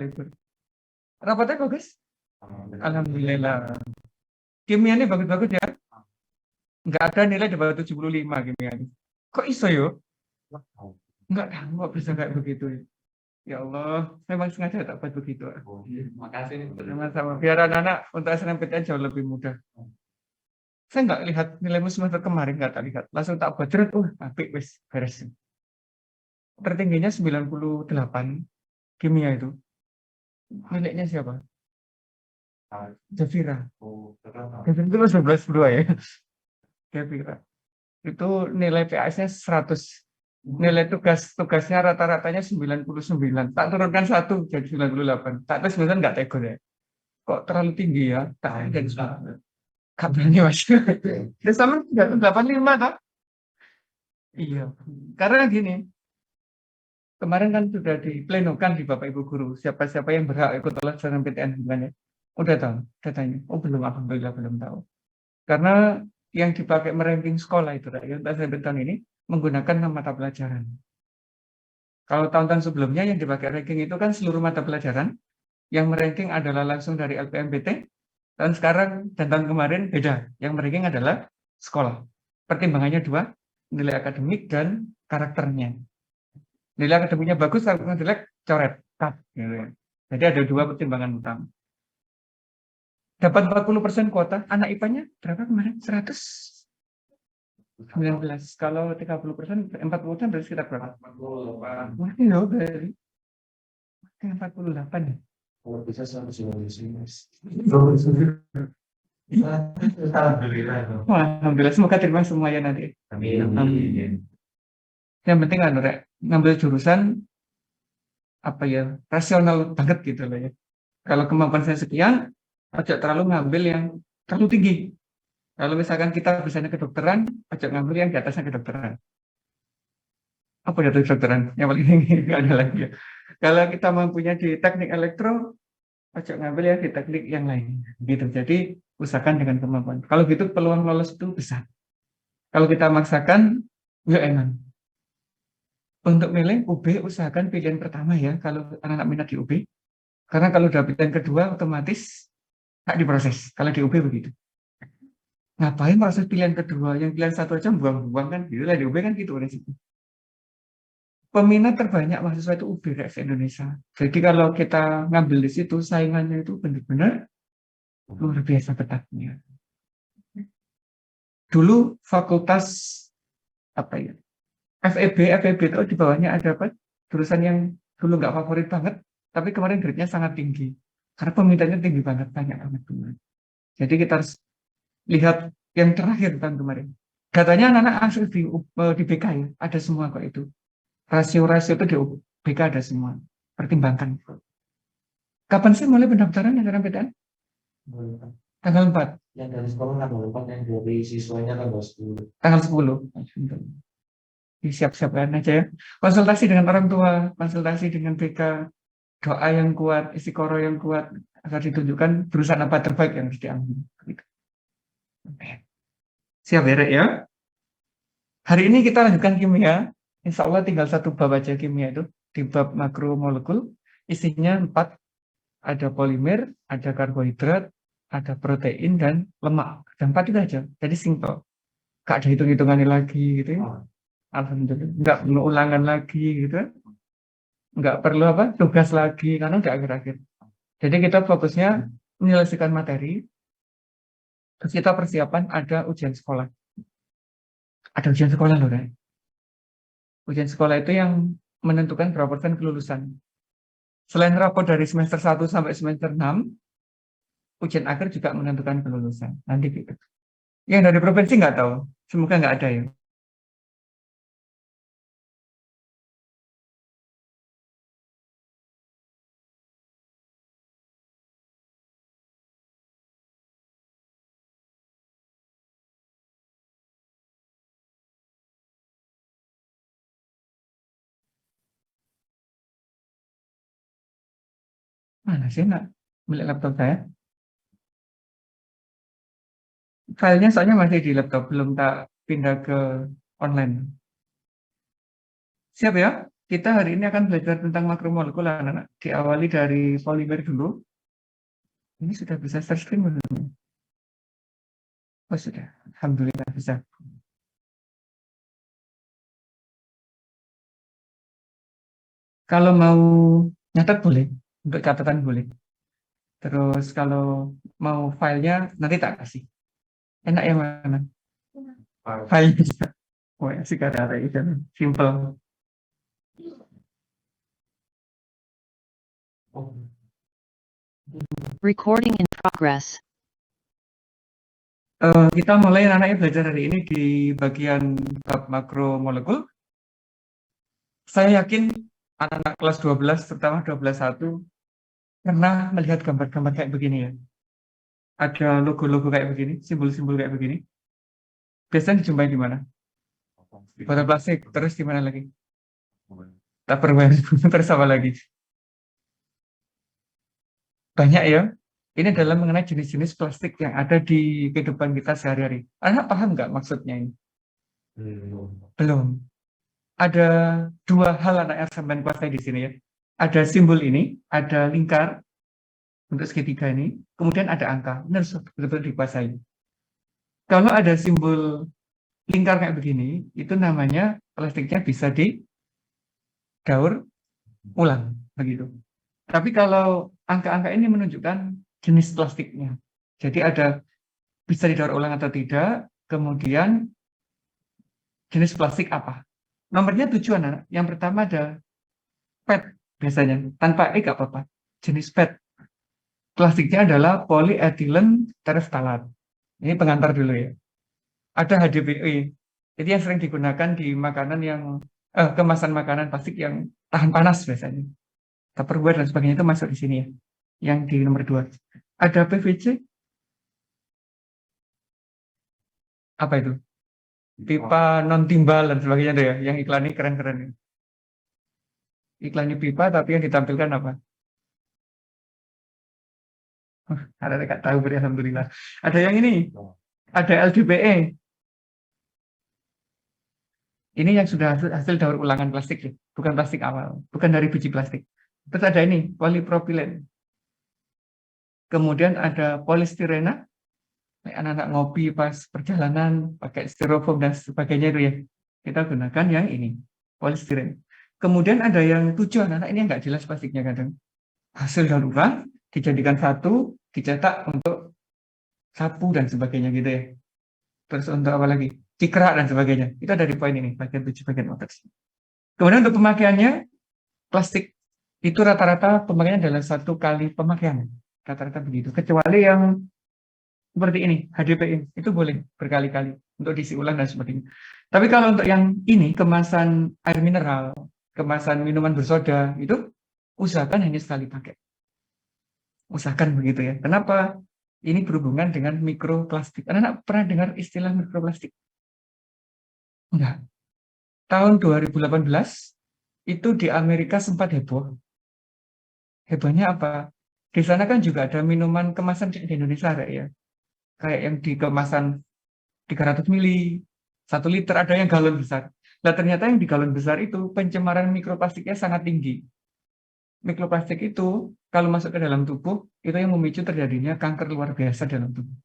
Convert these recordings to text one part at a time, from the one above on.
libur. Rapatnya bagus? Alhamdulillah. Kimia ini bagus-bagus ya? Nggak ada nilai di bawah 75 kimia ini. Kok iso yo? Nggak tahu kok bisa kayak begitu. Ya Allah, memang sengaja tak buat begitu. Makasih nih. Sama-sama. Biar anak-anak untuk SNMPTN jauh lebih mudah. Saya nggak lihat nilaimu semester kemarin, nggak tak lihat. Langsung tak baca, apik wis beres. Tertingginya 98 kimia itu. Miliknya siapa? Javira. Javira itu 11 ya. Javira. Itu nilai PAS-nya 100. Nilai tugasnya rata-ratanya 99. Tak turunkan 1 jadi 98. Tak tes 9 nggak tega ya. Kok terlalu tinggi ya? Tak ada di sana. Kabarnya Mas. Ya sama 85 kan? Iya. Karena gini, kemarin kan sudah diplenokan di Bapak Ibu Guru. Siapa-siapa yang berhak ikut SNMPTN bukannya? Udah tahu datanya? Oh belum, alhamdulillah belum tahu. Karena yang dipakai meranking sekolah itu, yang SNMPTN ini menggunakan mata pelajaran. Kalau tahun-tahun sebelumnya yang dipakai ranking itu kan seluruh mata pelajaran, yang meranking adalah langsung dari LPMPT, dan sekarang dan tahun kemarin beda, yang meranking adalah sekolah. Pertimbangannya 2, nilai akademik dan karakternya. Nilai akademiknya bagus, karakternya jelek, coret, cut. Gitu ya. Jadi ada 2 pertimbangan utama. Dapat 40% kuota, anak IPA-nya berapa kemarin? 119. Kalau 30%, 40% berarti sekitar berapa? 48. Mungkin ya, dari 48 ya. Kalau bisa 119. Alhamdulillah. Alhamdulillah, semoga terima semuanya nanti. Amin. Yang penting kan, ngambil jurusan apa ya, rasional banget gitu loh ya. Kalau kemampuan saya sekian, ojo terlalu ngambil yang terlalu tinggi. Kalau misalkan kita bisanya kedokteran, ojo ngambil yang di atasnya kedokteran. Apa ya kedokteran? Yang paling tinggi nggak ada lagi ya. Kalau kita mampunya di teknik elektro, ojo ngambil yang di teknik yang lain. Gitu. Jadi usahakan dengan kemampuan. Kalau gitu peluang lolos itu besar. Kalau kita maksakan, ya enak. Untuk milih UB, usahakan pilihan pertama ya, kalau anak-anak minat di UB. Karena kalau udah pilihan kedua, otomatis tak diproses. Kalau di UB begitu. Ngapain proses pilihan kedua? Yang pilihan satu aja buang-buang kan. Gitu lah di UB kan gitu. Peminat terbanyak mahasiswa itu UB Indonesia. Jadi kalau kita ngambil di situ, saingannya itu benar-benar luar biasa ketatnya. Dulu fakultas apa ya? FEB itu di bawahnya ada apa? Jurusan yang dulu nggak favorit banget, tapi kemarin grade-nya sangat tinggi. Karena peminatnya tinggi banget, banyak banget. Jadi kita harus lihat yang terakhir tahun kemarin. Datanya anak-anak asli di BK ya, ada semua kok itu. Rasio-rasio itu di BK ada semua. Pertimbangkan. Kapan sih mulai pendaftaran yang PTN? Tanggal 4. Yang dari sekolah tanggal 4, yang dari siswanya tanggal 10. Tanggal 10. Disiap-siapkan aja ya. Konsultasi dengan orang tua, konsultasi dengan BK, doa yang kuat, istiqoroh yang kuat, agar ditunjukkan jurusan apa terbaik yang harus diambil. Siap ya, Rek, ya? Hari ini kita lanjutkan kimia. Insya Allah tinggal 1 bab aja kimia itu. Di bab makromolekul, isinya 4. Ada polimer, ada karbohidrat, ada protein, dan lemak. Dan 4 itu aja. Jadi simple. Gak ada hitung-hitungannya lagi gitu ya. Alhamdulillah. Nggak perlu ulangan lagi gitu. Nggak perlu apa tugas lagi karena udah akhir-akhir. Jadi kita fokusnya menyelesaikan materi. Terus kita persiapan ada ujian sekolah. Ada ujian sekolah loh, Ray. Ujian sekolah itu yang menentukan berapa persen kelulusan. Selain rapor dari semester 1 sampai semester 6, ujian akhir juga menentukan kelulusan. Nanti gitu. Yang dari provinsi nggak tahu. Semoga nggak ada ya. Mana sih nak milik laptop saya? Filenya soalnya masih di laptop, belum tak pindah ke online. Siap ya? kita hari ini akan belajar tentang makromolekul, anak-anak. Diawali dari polimer dulu. Ini sudah bisa share screen belum? Oh, sudah. Alhamdulillah bisa. Kalau mau nyatet boleh, untuk catatan boleh. Terus kalau mau filenya nanti tak kasih. Enak yang mana? File bisa. Oh ya, sih kata itu simple. Recording in progress. Kita mulai anak-anaknya belajar hari ini di bagian bab makromolekul. Saya yakin anak-anak kelas 12, terutama 12.1, pernah melihat gambar-gambar kayak begini ya. Ada logo-logo kayak begini, simbol-simbol kayak begini. Biasanya dijumpai di mana? Botol plastik, terus di mana lagi? Tupperware, terus apa lagi? Banyak ya. Ini adalah mengenai jenis-jenis plastik yang ada di kehidupan kita sehari-hari. Anak paham nggak maksudnya ini? Belum. Ada dua hal anak yang sampai kuasai di sini ya. Ada simbol ini, ada lingkar untuk segitiga ini, kemudian ada angka. Ini harus betul-betul dikuasai. Kalau ada simbol lingkar kayak begini, itu namanya plastiknya bisa didaur ulang begitu. Tapi kalau angka-angka ini menunjukkan jenis plastiknya. Jadi ada bisa didaur ulang atau tidak, kemudian jenis plastik apa. Nomornya 7 anak. Yang pertama ada PET biasanya, tanpa E nggak apa-apa. Jenis PET. Plastiknya adalah polyethylene terephthalate. Ini pengantar dulu ya. Ada HDPE. Itu yang sering digunakan di makanan yang kemasan makanan plastik yang tahan panas biasanya. Tupperware dan sebagainya itu masuk di sini ya. Yang di nomor 2. Ada PVC. Apa itu? Pipa non timbal dan sebagainya tuh ya. Yang iklannya keren-keren ya. Iklannya pipa tapi yang ditampilkan apa? Ada yang tahu beri alhamdulillah. Ada yang ini. Ada LDPE. Ini yang sudah hasil daur ulangan plastik ya. Bukan plastik awal. Bukan dari biji plastik. Terus ada ini, polipropilen. Kemudian ada polistirena. Anak-anak ngopi pas perjalanan, pakai styrofoam dan sebagainya itu ya. Kita gunakan yang ini, polistiren. Kemudian ada yang 7, anak-anak ini nggak jelas plastiknya kadang. Hasil daur ulang, dijadikan satu, dicetak untuk sapu dan sebagainya gitu ya. Terus untuk apa lagi? Cikrak dan sebagainya. Itu ada di poin ini, bagian 7, bagian otak. Kemudian untuk pemakaiannya, plastik itu rata-rata pemakaiannya adalah 1 kali pemakaian. Rata-rata begitu. Kecuali yang seperti ini, HDPE, itu boleh berkali-kali untuk diisi ulang dan sebagainya. Tapi kalau untuk yang ini, kemasan air mineral, kemasan minuman bersoda, itu usahakan hanya sekali pakai. Usahakan begitu ya. Kenapa? Ini berhubungan dengan mikroplastik. Anak-anak pernah dengar istilah mikroplastik? Enggak. Tahun 2018, itu di Amerika sempat heboh. Hebohnya apa? Di sana kan juga ada minuman kemasan di Indonesia ada ya. Kayak yang di kemasan 300 mili, 1 liter, ada yang galon besar. Nah ternyata yang di galon besar itu pencemaran mikroplastiknya sangat tinggi. Mikroplastik itu kalau masuk ke dalam tubuh, itu yang memicu terjadinya kanker luar biasa dalam tubuh.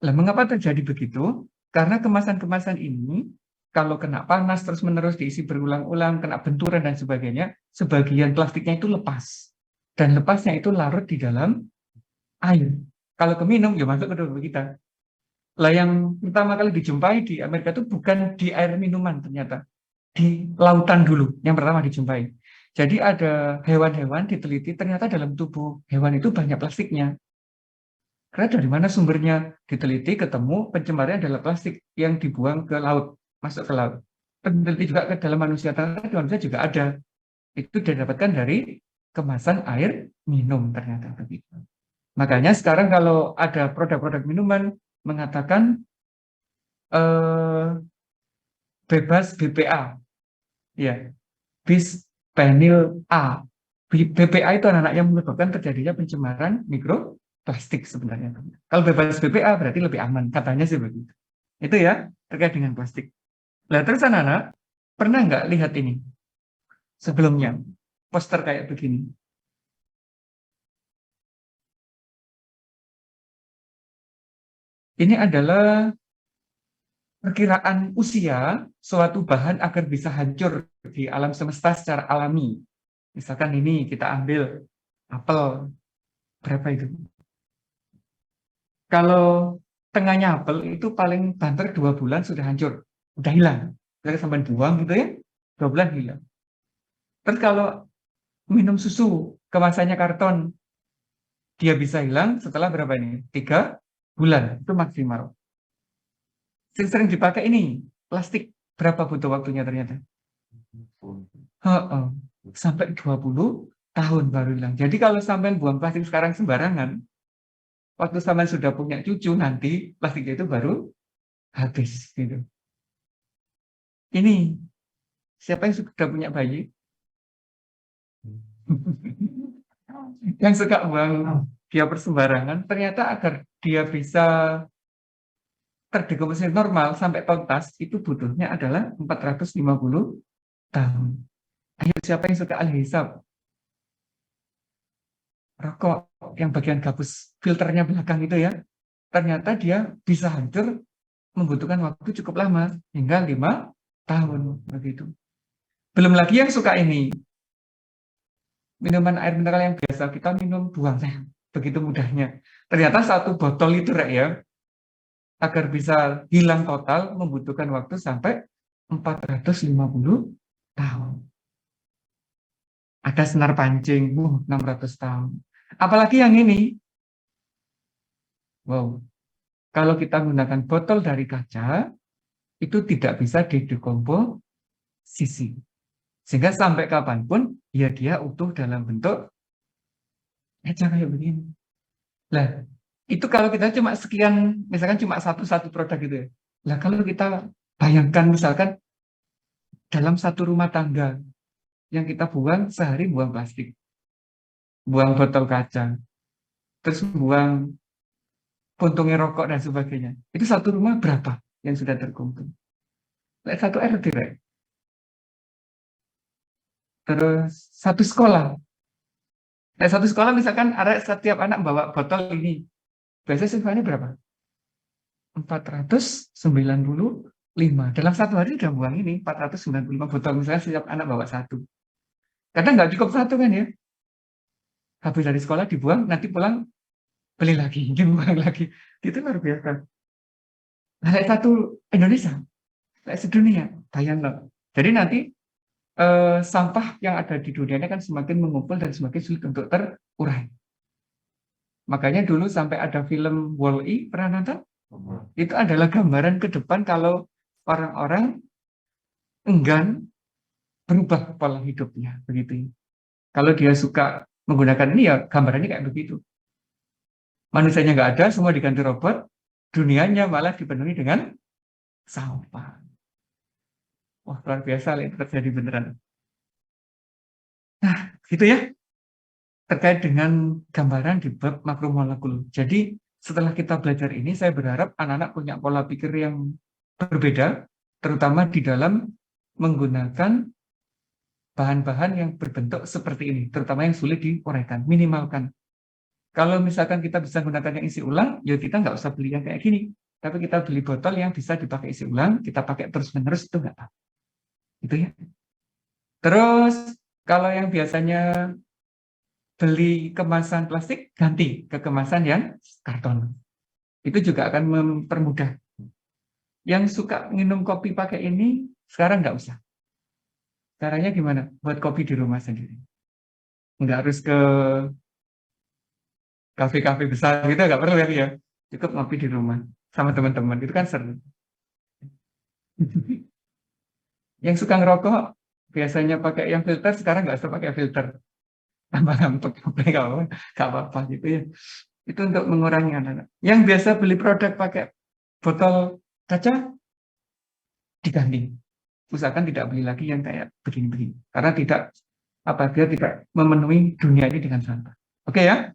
Lah mengapa terjadi begitu? Karena kemasan-kemasan ini, kalau kena panas terus-menerus diisi berulang-ulang, kena benturan dan sebagainya, sebagian plastiknya itu lepas. Dan lepasnya itu larut di dalam air. Kalau keminum, ya masuk ke tubuh kita. Lah yang pertama kali dijumpai di Amerika itu bukan di air minuman ternyata. Di lautan dulu, yang pertama dijumpai. Jadi ada hewan-hewan diteliti, ternyata dalam tubuh hewan itu banyak plastiknya. Karena dari mana sumbernya? Diteliti, ketemu pencemarnya adalah plastik yang dibuang ke laut, masuk ke laut. Peneliti juga ke dalam manusia, ternyata di manusia juga ada. Itu didapatkan dari kemasan air minum ternyata begitu. Makanya sekarang kalau ada produk-produk minuman mengatakan bebas BPA, ya, bisphenol A. BPA itu anak-anak yang menyebabkan terjadinya pencemaran mikroplastik sebenarnya. Kalau bebas BPA berarti lebih aman, katanya sih begitu. Itu ya terkait dengan plastik. Nah terus anak-anak pernah nggak lihat ini? sebelumnya. Poster kayak begini. Ini adalah perkiraan usia suatu bahan agar bisa hancur di alam semesta secara alami. Misalkan ini kita ambil apel, berapa itu? Kalau tengahnya apel itu paling banter 2 bulan sudah hancur, udah hilang. Jadi sampai buang gitu ya, 2 bulan hilang. Terus kalau minum susu kemasannya karton, dia bisa hilang setelah berapa ini? 3 bulan, itu maksimal. Sering dipakai ini, plastik, berapa butuh waktunya ternyata? Heeh, sampai 20 tahun baru hilang. Jadi kalau sampai buang plastik sekarang sembarangan, waktu sampai sudah punya cucu nanti, plastiknya itu baru habis. Gitu. Ini, siapa yang sudah punya bayi? Yang suka buang dia persembarangan, ternyata agar dia bisa terdekomposisi normal sampai tuntas, itu butuhnya adalah 450 tahun. Ayo, siapa yang suka alhisab? Rokok yang bagian gabus filternya belakang itu ya, ternyata dia bisa hancur membutuhkan waktu cukup lama, hingga 5 tahun begitu. Belum lagi yang suka ini, minuman air mineral yang biasa kita minum buang begitu mudahnya. Ternyata 1 botol itu ya, agar bisa hilang total membutuhkan waktu sampai 450 tahun. Ada senar pancing, 600 tahun. Apalagi yang ini. Wow. Kalau kita menggunakan botol dari kaca, itu tidak bisa didekomposisi. Sehingga sampai kapanpun, ya dia utuh dalam bentuk kaca kayak begini. Lah, itu kalau kita cuma sekian, misalkan cuma satu produk gitu ya. Lah kalau kita bayangkan misalkan dalam satu rumah tangga yang kita buang sehari, buang plastik, buang botol kaca, terus buang puntungnya rokok dan sebagainya. Itu satu rumah berapa yang sudah terkumpul? Satu RT, right? Terus satu sekolah. Satu sekolah misalkan ada setiap anak bawa botol ini. Biasanya siswanya berapa? 495. Dalam satu hari udah buang ini 495 botol. Misalnya setiap anak bawa satu. Kadang nggak cukup satu kan ya. Habis dari sekolah dibuang, nanti pulang beli lagi, dibuang lagi. Itu luar biasa. Nah, satu Indonesia, sedunia, bayangkan. Jadi nanti sampah yang ada di dunia ini kan semakin mengumpul dan semakin sulit untuk terurai. Makanya dulu sampai ada film Wall-E, pernah nonton? Itu adalah gambaran ke depan kalau orang-orang enggan berubah pola hidupnya, begitu. Kalau dia suka menggunakan ini ya gambarannya kayak begitu. Manusianya nggak ada, semua diganti robot, dunianya malah dipenuhi dengan sampah. Wah, luar biasa itu terjadi beneran. Nah, gitu ya. Terkait dengan gambaran di bab makromolekul. Jadi, setelah kita belajar ini, saya berharap anak-anak punya pola pikir yang berbeda, terutama di dalam menggunakan bahan-bahan yang berbentuk seperti ini, terutama yang sulit diuraikan, minimalkan. Kalau misalkan kita bisa menggunakan yang isi ulang, ya kita nggak usah beli yang kayak gini. Tapi kita beli botol yang bisa dipakai isi ulang, kita pakai terus-menerus, itu nggak apa-apa. Itu ya. Terus, kalau yang biasanya beli kemasan plastik, ganti ke kemasan yang karton. Itu juga akan mempermudah. Yang suka minum kopi pakai ini, sekarang nggak usah. Caranya gimana? Buat kopi di rumah sendiri. Nggak harus ke kafe-kafe besar gitu, nggak perlu ya. Cukup ngopi di rumah sama teman-teman. Itu kan seru. Yang suka ngerokok, biasanya pakai yang filter, sekarang nggak usah pakai filter. Tambah ngampek, nggak apa-apa gitu ya. Itu untuk mengurangi anak-anak. Yang biasa beli produk pakai botol kaca, diganti. Usahakan tidak beli lagi yang kayak begini-begini. Karena dia tidak memenuhi dunia ini dengan sampah. Oke ya?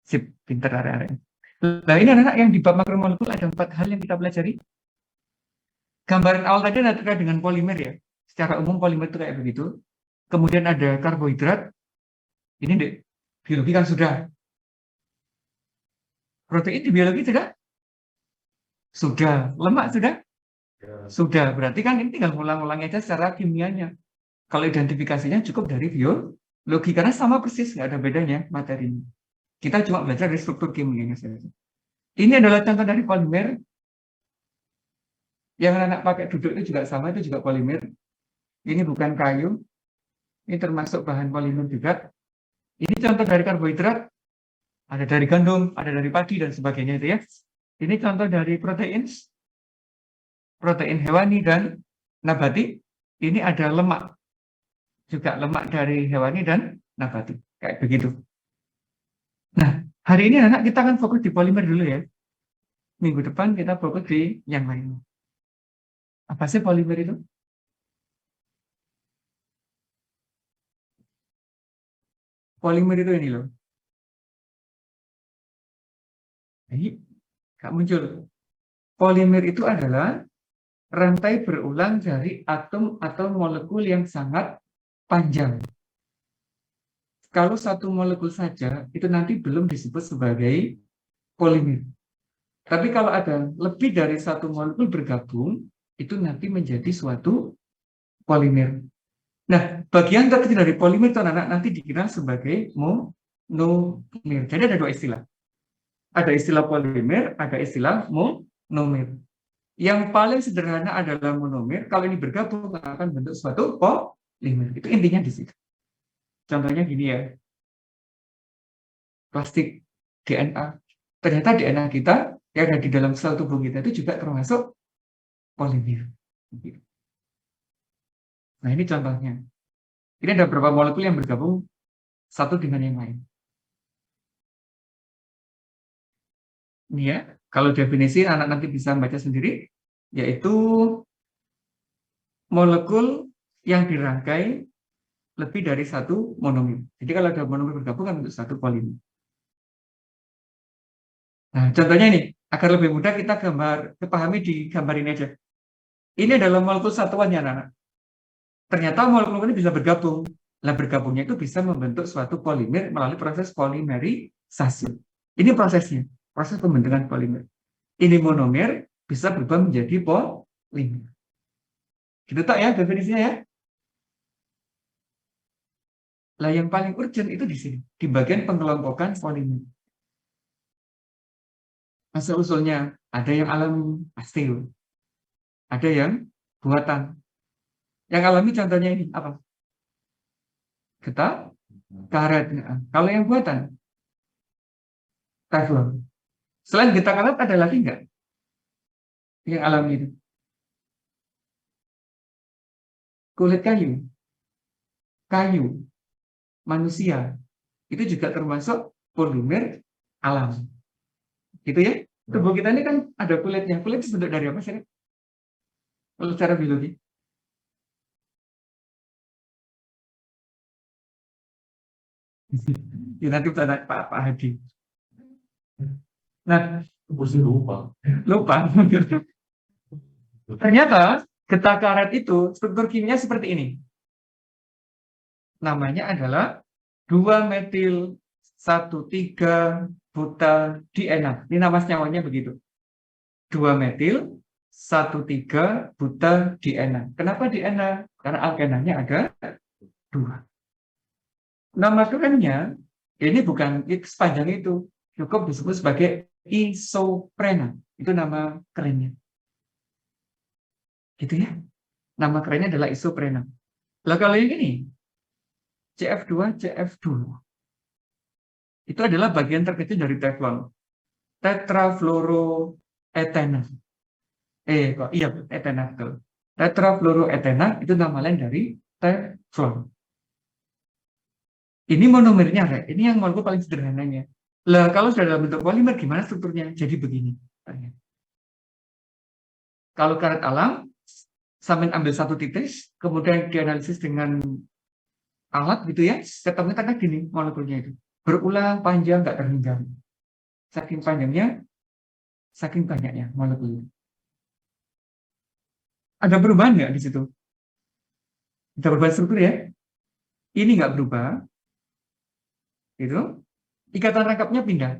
Sip, pinter area-area. Nah, ini anak-anak yang di bab makromolekul ada 4 hal yang kita pelajari. Gambaran awal tadi adalah terkait dengan polimer ya. Secara umum polimer itu kayak begitu. kemudian ada karbohidrat, ini di biologi kan sudah. Protein di biologi sudah? Sudah. Lemak sudah? Sudah. Berarti kan ini tinggal ngulang-ulangi aja secara kimianya. Kalau identifikasinya cukup dari biologi, karena sama persis, nggak ada bedanya materinya. Kita cuma belajar dari struktur kimianya saja. Ini adalah contoh dari polimer. Yang anak pakai duduk itu juga sama, itu juga polimer. Ini bukan kayu, ini termasuk bahan polimer juga. Ini contoh dari karbohidrat, ada dari gandum, ada dari padi, dan sebagainya itu ya. Ini contoh dari protein hewani dan nabati. Ini ada lemak, juga lemak dari hewani dan nabati, kayak begitu. Nah, hari ini anak kita akan fokus di polimer dulu ya. Minggu depan kita fokus di yang lain. Apa sih polimer itu? Polimer itu ini loh. Ini nggak muncul. Polimer itu adalah rantai berulang dari atom atau molekul yang sangat panjang. Kalau satu molekul saja, itu nanti belum disebut sebagai polimer. Tapi kalau ada lebih dari satu molekul bergabung, itu nanti menjadi suatu polimer. Nah, bagian terkecil dari polimer itu anak nanti dikenal sebagai monomer. Jadi ada dua istilah. Ada istilah polimer, ada istilah monomer. Yang paling sederhana adalah monomer. Kalau ini bergabung akan bentuk suatu polimer. Itu intinya di situ. Contohnya gini ya. Plastik DNA. Ternyata DNA kita yang ada di dalam sel tubuh kita itu juga termasuk polimer. Nah, ini contohnya. Ini ada beberapa molekul yang bergabung satu dengan yang lain. Ini ya, kalau definisi anak nanti bisa baca sendiri, yaitu molekul yang dirangkai lebih dari satu monomer. Jadi kalau ada monomer bergabung kan untuk satu polimer. Nah, contohnya ini, agar lebih mudah kita pahami di gambar ini aja. Ini adalah molekul satuannya, anak-anak. Ternyata molekul ini bisa bergabung. Nah, bergabungnya itu bisa membentuk suatu polimer melalui proses polimerisasi. Ini prosesnya, proses pembentukan polimer. Ini monomer bisa berubah menjadi polimer. Gitu tak ya definisinya ya? Lah yang paling urgent itu di sini, di bagian pengelompokan polimer. Asal-usulnya ada yang alami, pasti. Ada yang buatan. Yang alami contohnya ini apa? Getah, karet. Kalau yang buatan, teflon. Selain getah karet ada lagi nggak yang alami itu? Kulit kayu, manusia, itu juga termasuk polimer alam. Gitu ya? Tubuh kita ini kan ada kulitnya. Kulit itu bentuk dari apa sih? Kalau secara biologi. Ya, nanti tanya Pak Hadi. Nah, lupa. Ternyata getah karet itu struktur kimia seperti ini. Namanya adalah 2-metil 1,3 buta DNA. Ini nama senyawanya begitu. 2-metil 1,3 buta DNA. Kenapa DNA? Karena alkenanya ada 2. Nama kerennya ini bukan sepanjang itu, cukup disebut sebagai isoprena. Itu nama kerennya. Gitu ya. Nama kerennya adalah isoprena. Lah kalau yang ini CF2. Itu adalah bagian terkecil dari teflon. Tetrafluoroetena. Etena betul. Tetrafluoroetena itu nama lain dari teflon. Ini monomernya, Rek. Ini yang molekul paling sederhananya. Lah, kalau sudah dalam bentuk polimer, gimana strukturnya? Jadi begini. Kalau karet alam, sampai ambil satu titik, kemudian dianalisis dengan alat gitu ya, ketemu kan gini molekulnya itu. Berulang, panjang, nggak terhingga. Saking panjangnya, saking banyaknya molekulnya. Ada perubahan nggak di situ? Ada perubahan struktur ya? ini nggak berubah, itu ikatan rangkapnya pindah.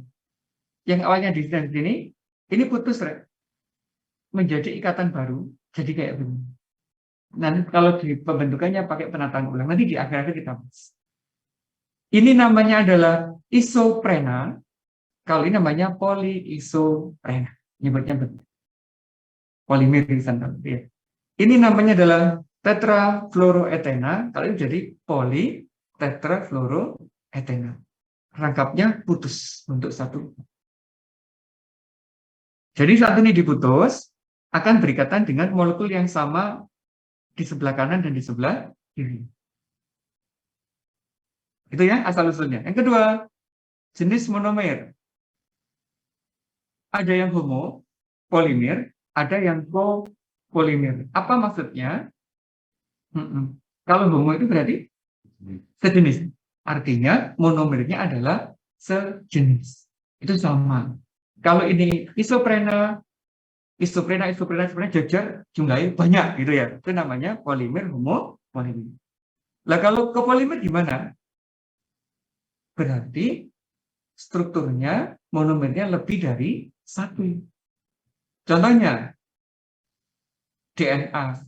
Yang awalnya di sini, ini putus, Rek. Menjadi ikatan baru, jadi kayak begini. Nanti kalau di pembentukannya pakai penataan ulang, nanti di akhir-akhir kita bahas. Ini namanya adalah isoprena, kalau ini namanya polyisoprena. Nyebutnya betul. Polimer di sana. Ya. Ini namanya adalah tetrafluoroetena, kalau ini jadi politetrafluoroetena. Rangkapnya putus untuk satu. Jadi saat ini diputus, akan berikatan dengan molekul yang sama di sebelah kanan dan di sebelah kiri. Itu ya asal-usulnya. Yang kedua, jenis monomer. Ada yang homo, polimer, ada yang copolimer. Apa maksudnya? Kalau homo itu berarti sejenis. Artinya monomernya adalah sejenis. Itu sama. Kalau ini isoprena jajar jumlahnya banyak gitu ya. Itu namanya polimer homo polimer. Lah kalau copolimer gimana? Berarti strukturnya monomernya lebih dari satu. Contohnya DNA.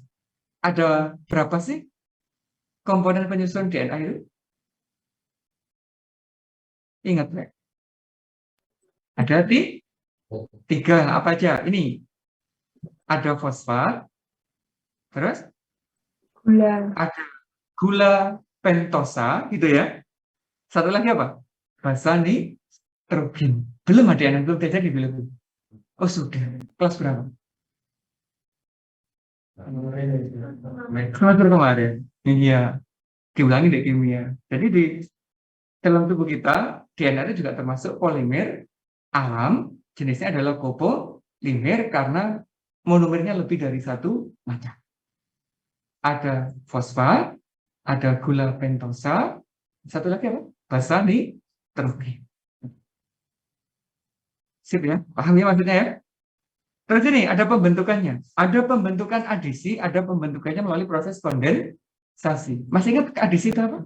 Ada berapa sih komponen penyusun DNA itu? Ingat, Pak? Ada tiga, apa aja? Ini ada fosfat, terus ada gula pentosa, gitu ya. Satu lagi apa? Basa nitrogen. Belum ada yang belum terjadi belum? Oh sudah. Kelas berapa? Kelas kemarin. Iya. Diulangi deh kimia. Jadi di dalam tubuh kita DNA itu juga termasuk polimer alam. Jenisnya adalah copolimer karena monomernya lebih dari satu macam. Ada fosfat, ada gula pentosa, satu lagi apa? Basa nitrogen. Sip ya, paham ya maksudnya ya? Terus ini ada pembentukannya. Ada pembentukan adisi, ada pembentukannya melalui proses kondensasi. Masih ingat adisi itu apa?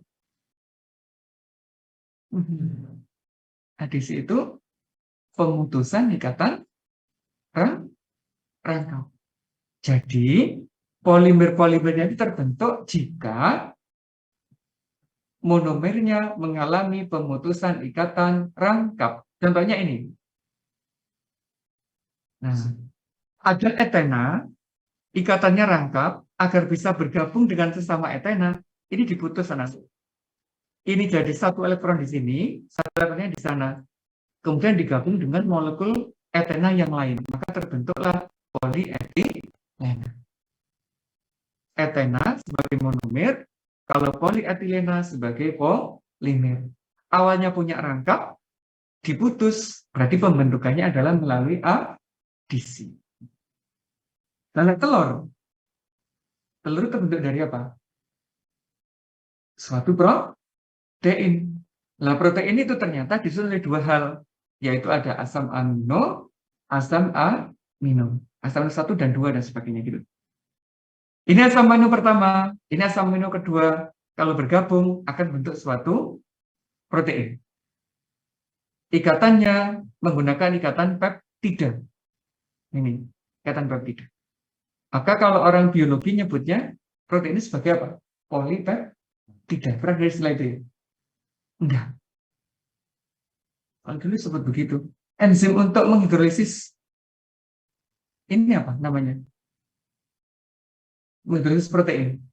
Adisi itu pemutusan ikatan rangkap. Jadi polimer-polimernya itu terbentuk jika monomernya mengalami pemutusan ikatan rangkap. Contohnya ini. Nah, ada etena, ikatannya rangkap, agar bisa bergabung dengan sesama etena, ini diputus sana. Ini jadi satu elektron di sini, satu elektronnya di sana. Kemudian digabung dengan molekul etena yang lain, maka terbentuklah polietilena. Etena sebagai monomer, kalau polietilena sebagai polimer. Awalnya punya rangkap, diputus, berarti pembentukannya adalah melalui adisi. Lalu telur terbentuk dari apa? Suatu protein. Nah, protein itu ternyata disusun oleh dua hal, yaitu ada asam amino, asam amino. Asam amino 1 dan 2 dan sebagainya gitu. Ini asam amino pertama, ini asam amino kedua. Kalau bergabung akan bentuk suatu protein. Ikatannya menggunakan ikatan peptida. Ini, ikatan peptida. Maka kalau orang biologi nyebutnya protein ini sebagai apa? Polipeptida. Pernah dari istilah itu ya? Enggak. Kalau dulu sebut begitu. Enzim untuk menghidrolisis. Ini apa namanya? Menghidrolisis protein.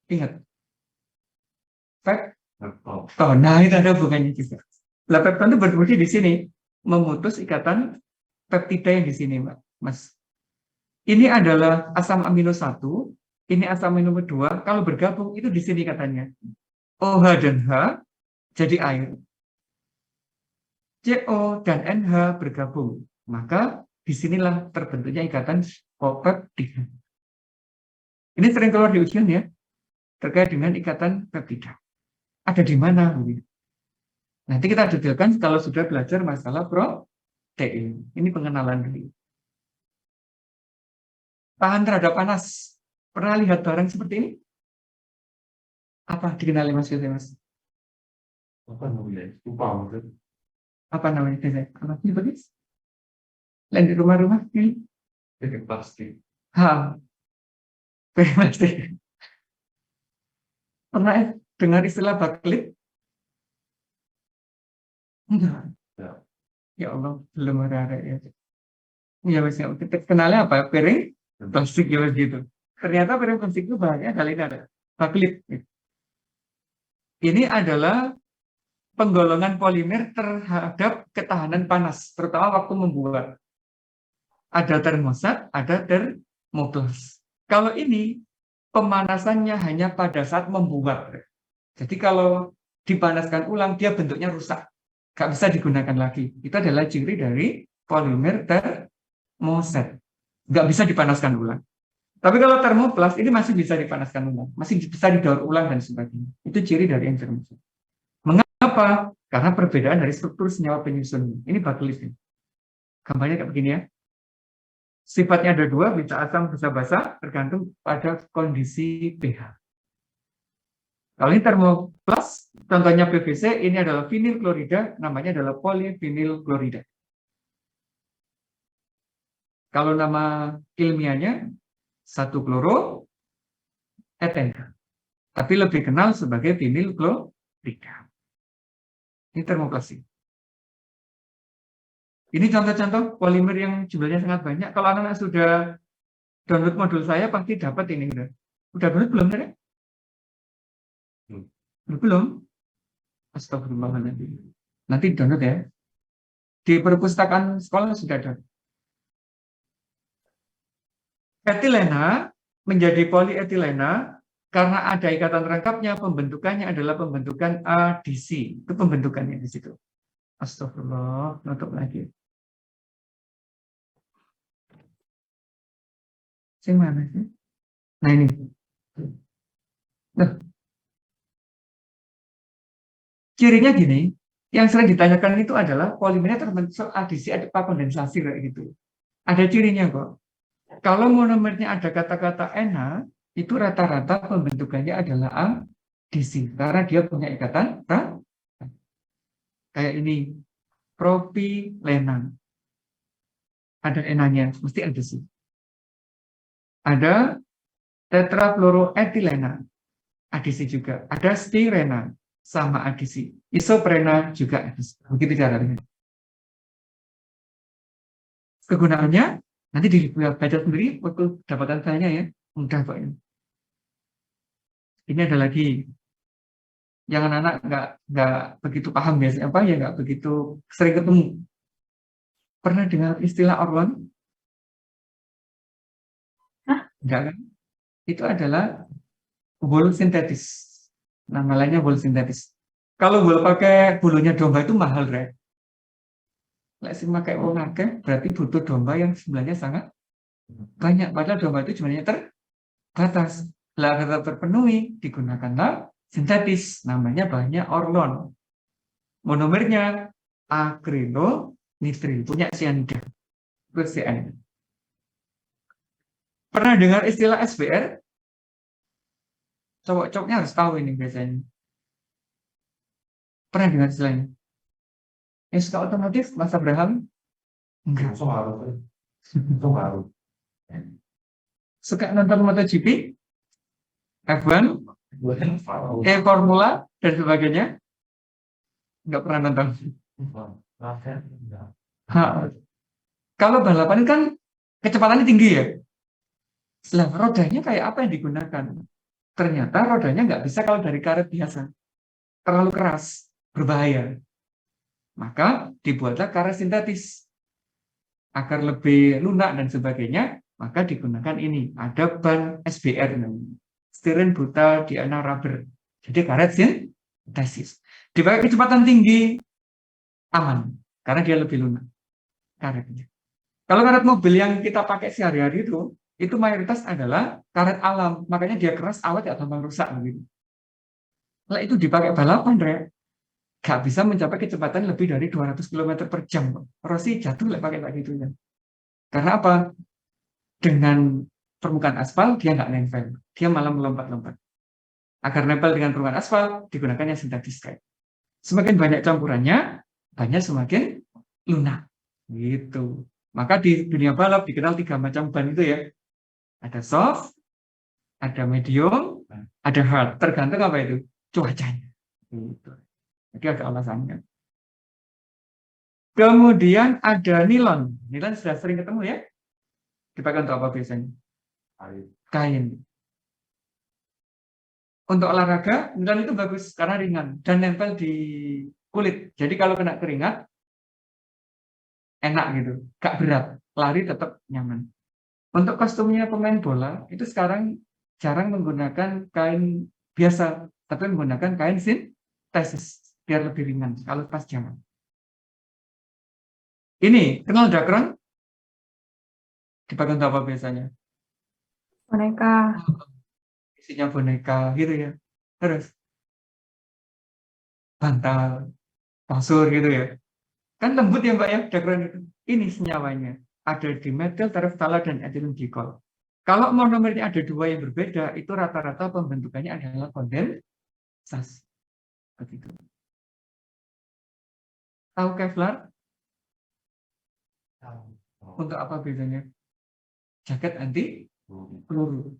Ingat. Pepton. Nah, itu ada hubungannya juga. Lah pepton itu berfungsi di sini. Memutus ikatan peptida yang di sini, Mas. Ini adalah asam amino 1, ini asam amino 2, kalau bergabung itu di sini katanya. OH dan H jadi air. CO dan NH bergabung, maka disinilah terbentuknya ikatan peptida. Ini sering keluar di ujian ya, terkait dengan ikatan peptida. Ada di mana? Nanti kita detailkan kalau sudah belajar masalah protein. Ini pengenalan dulu. Tahan terhadap panas. Pernah lihat barang seperti ini? Apa dikenali maksudnya Mas? Apa namanya? Lupa maksudnya. Apa namanya biasanya? Apa sih Mas? Lain di rumah-rumah ini? Jadi plastik. Ha, plastik. Pernah dengar istilah baklip? Enggak. Ya. Ya Allah, belum ada ya. Ya Mas, ya. Kita kenalnya apa? Piring plastik ya Mas gitu. Ternyata piring plastik itu bahannya kali ini ada baklip. Ini adalah penggolongan polimer terhadap ketahanan panas, terutama waktu membuat. Ada termostat, ada termoplas. Kalau ini pemanasannya hanya pada saat membuat. Jadi kalau dipanaskan ulang, dia bentuknya rusak. Nggak bisa digunakan lagi. Itu adalah ciri dari polimer termostat. Nggak bisa dipanaskan ulang. Tapi kalau termoplas, ini masih bisa dipanaskan ulang. Masih bisa didaur ulang dan sebagainya. Itu ciri dari termostat. Mengapa? Karena perbedaan dari struktur senyawa penyusun. Ini baklip. Gambarnya kayak begini ya. Sifatnya ada dua, bisa asam, bisa basa, tergantung pada kondisi pH. Kalau ini termoplas, contohnya PVC, ini adalah vinil klorida, namanya adalah polivinil klorida. Kalau nama ilmiahnya, 1-kloro-eten, tapi lebih kenal sebagai vinil klorida. Ini termoplastik. Ini contoh-contoh polimer yang jumlahnya sangat banyak. Kalau anak-anak sudah download modul saya, pasti dapat ini. Udah download belum? Belum? Astagfirullahaladzim. Nanti download ya. Di perpustakaan sekolah sudah ada. Etilena menjadi polietilena karena ada ikatan rangkapnya, pembentukannya adalah pembentukan adisi. Itu pembentukannya di situ. Astagfirullah, nutup lagi. Sing mana sih? Nah ini. Nah, cirinya gini, yang sering ditanyakan itu adalah polimernya terbentuk adisi, ada kondensasi kayak gitu. Ada cirinya kok. Kalau monomernya ada kata-kata ena, itu rata-rata pembentukannya adalah adisi karena dia punya ikatan kayak ini propilena. Ada enanya, mesti adisi. Ada tetrafluoroetilena, adisi juga. Ada stirena, sama adisi. Isoprena juga adisi. Begitu caranya. Kegunaannya nanti baca sendiri waktu dapatan saya ya. Mudah kok ini. Ini ada lagi yang anak-anak nggak begitu paham biasanya apa ya, nggak begitu sering ketemu. Pernah dengar istilah Orlon? Enggak kan? Itu adalah wool sintetis. Nama lainnya wool sintetis. Kalau wool pakai bulunya domba itu mahal, Rek. Lek sing pakai wong akeh berarti butuh domba yang jumlahnya sangat banyak. Padahal domba itu jumlahnya terbatas. Lah tetap terpenuhi, digunakanlah sintetis. Namanya bahannya Orlon. Monomernya akrilonitril, punya cyanida. Itu cyanida. Pernah dengar istilah SBR? Cowok-cowoknya harus tahu ini biasanya. Pernah dengar istilahnya? Yang suka otomotif, Mas Abraham? Enggak. Suka nonton MotoGP? F1? Formula? Dan sebagainya? Enggak pernah nonton. Kalau balapan kan kecepatannya tinggi ya? Lah, rodanya kayak apa yang digunakan? Ternyata rodanya nggak bisa kalau dari karet biasa. Terlalu keras, berbahaya. Maka dibuatlah karet sintetis. Agar lebih lunak dan sebagainya, maka digunakan ini. Ada ban SBR, styrene butyl diana rubber. Jadi karet sintetis. Dipakai kecepatan tinggi, aman. Karena dia lebih lunak karetnya. Kalau karet mobil yang kita pakai sehari-hari itu mayoritas adalah karet alam. Makanya dia keras, awet, ya gampang rusak. Begitu. Nah, itu dipakai balapan, Rek. Gak bisa mencapai kecepatan lebih dari 200 km per jam. Rossi jatuh pakai kayak gitunya. Karena apa? Dengan permukaan aspal, dia nggak nempel. Dia malah melompat-lompat. Agar nempel dengan permukaan aspal, digunakan yang sintetis kain. Semakin banyak campurannya, banyak semakin lunak. Gitu. Maka di dunia balap dikenal 3 macam ban itu ya. Ada soft, ada medium, ada hard. Tergantung apa itu? Cuacanya. Gitu. Jadi ada alasannya. Kemudian ada nilon. Nilon sudah sering ketemu ya. Dipakai untuk apa biasanya? Kain. Untuk olahraga, nilon itu bagus karena ringan dan nempel di kulit. Jadi kalau kena keringat, enak gitu, gak berat, lari tetap nyaman. Untuk kostumnya pemain bola, itu sekarang jarang menggunakan kain biasa, tapi menggunakan kain sintetis, biar lebih ringan kalau pas jalan. Ini, kenal dakron? Dipakai untuk apa biasanya? Boneka. Isinya boneka gitu ya. Terus bantal, kasur gitu ya. Kan lembut ya Mbak ya, dakron itu. Ini senyawanya. Ada di metil, tereftala, dan etilen glikol. Kalau monomernya ada 2 yang berbeda, itu rata-rata pembentukannya adalah kondensasi. Begitu. Tahu Kevlar? Untuk apa bedanya? Jaket anti peluru,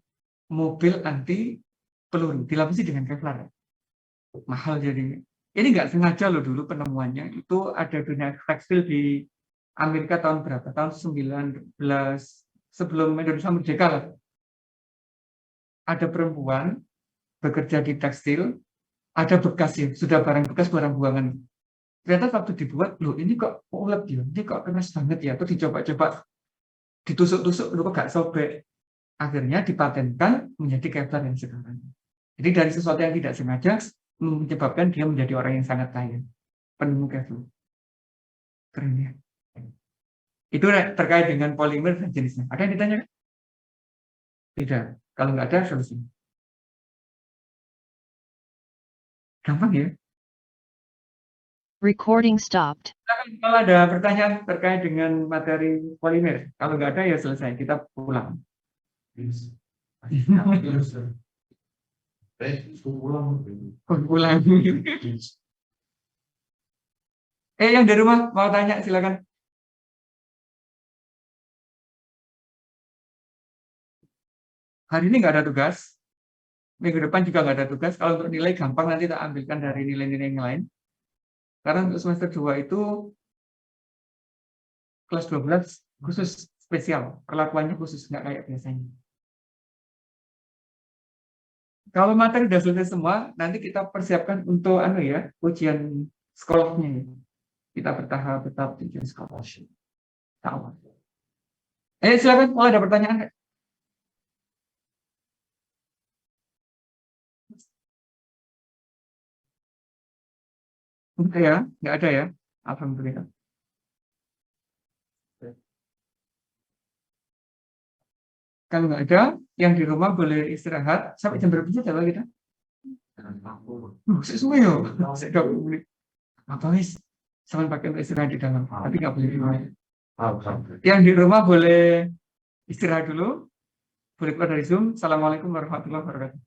mobil anti peluru, dilapisi dengan Kevlar. Mahal jadinya. Ini nggak sengaja loh dulu penemuannya. Itu ada dunia tekstil di Amerika tahun berapa? Tahun 19 sebelum Indonesia merdeka lah. Ada perempuan bekerja di tekstil, ada bekas ya, sudah barang bekas, barang buangan. Ternyata waktu dibuat, loh ini kok ulet ya, ini kok keras banget ya, terus dicoba-coba, ditusuk-tusuk, loh kok gak sobek. Akhirnya dipatenkan menjadi Kevlar yang sekarang. Jadi dari sesuatu yang tidak sengaja, menyebabkan dia menjadi orang yang sangat kaya. Penemu Kevlar. Keren ya. Itu terkait dengan polimer dan jenisnya. Ada yang ditanya? Tidak. Kalau nggak ada, solusi. Gampang ya. Recording stopped. Kalau ada pertanyaan terkait dengan materi polimer, kalau nggak ada ya selesai, kita pulang. Pulang. Yang di rumah mau tanya silakan. Hari ini nggak ada tugas. Minggu depan juga nggak ada tugas. Kalau untuk nilai gampang nanti tak ambilkan dari nilai-nilai yang lain. Karena untuk semester 2 itu kelas 12 khusus spesial. Perlakuannya khusus, nggak kayak biasanya. Kalau materi sudah selesai semua, nanti kita persiapkan untuk ujian sekolahnya. Kita bertahap ujian sekolah. Silakan kalau ada pertanyaan. Enggak ya, nggak ada ya. Alhamdulillah. Kalau nggak ada, yang di rumah boleh istirahat sampai jam berapa sih coba kita? Semua ya, 20 menit. Apa wis? Sama pakai untuk istirahat di dalam, tapi nggak boleh di rumah. Yang di rumah boleh istirahat dulu, boleh keluar dari Zoom. Assalamualaikum warahmatullahi wabarakatuh.